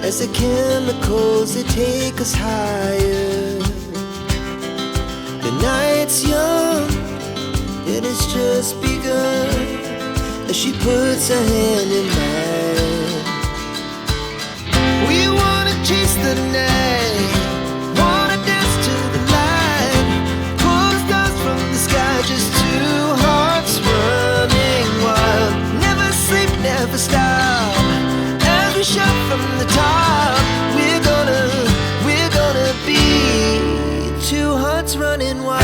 as the chemicals, they take us higher. The night's young, and it's just begun, as she puts her hand in mine. We wanna chase the night, wanna dance to the light, pull stars from the sky, just two hearts running wild. Never sleep, never stop, as we shout from the top. We're gonna be two hearts running wild.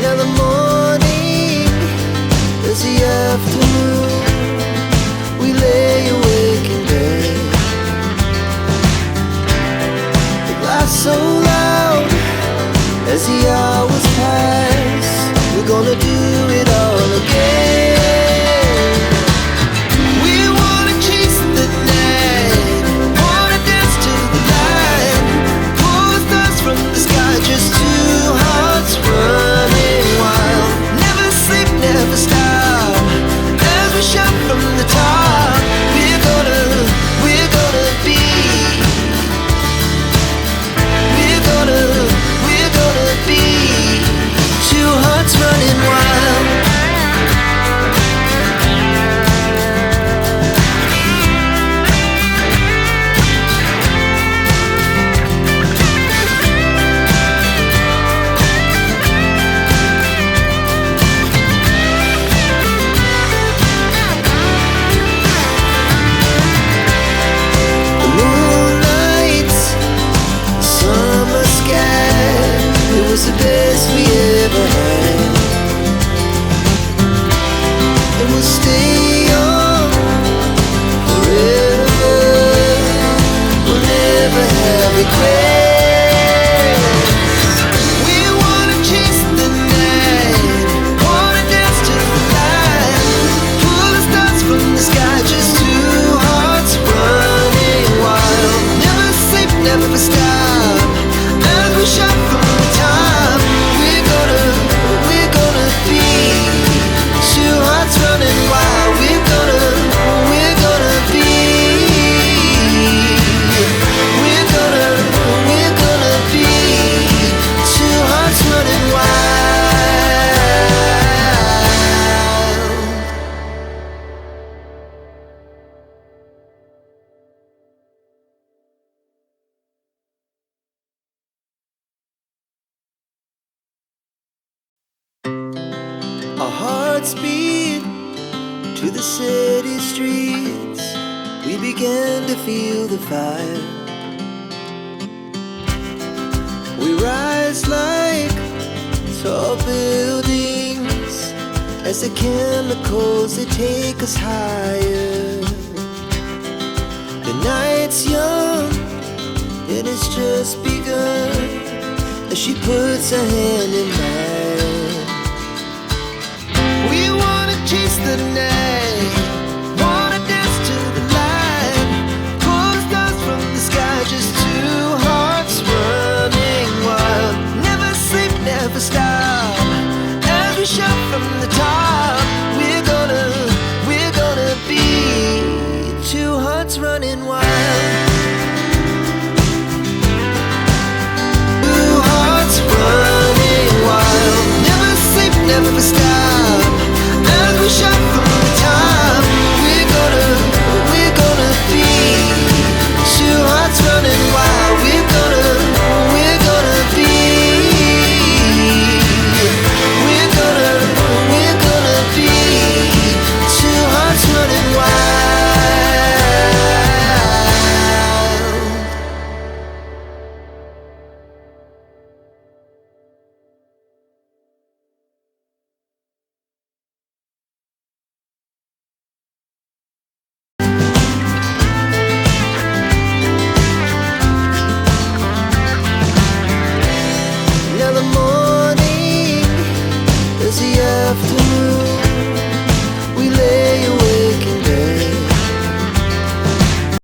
Now the morning is the afternoon, we lay awake in bed. The glass so loud as the hours pass, we're gonna do it all again. We wanna chase the night, wanna dance to the light, pull stars from the sky, just two hearts running wild. Never sleep, never stop, as we shout from the top. We're gonna be, we're gonna be two hearts running wild. The moonlight, summer sky, it was the best we ever had. And we'll stay on forever, we'll never have regrets. We wanna chase the night, wanna dance to the light, pull the stars from the sky, just two hearts running wild. Never sleep, never stop, as we shout from the top. We're gonna be two hearts running wild. We're gonna be, we're gonna be two hearts running wild. Our hearts beat to the city streets, we began to feel the fire. We rise like tall buildings, as the chemicals, they take us higher. The night's young, and it's just begun, as she puts her hand in mine. We wanna chase the night, wanna dance to the light, pull stars from the sky, just two hearts running wild. Never sleep, never stop,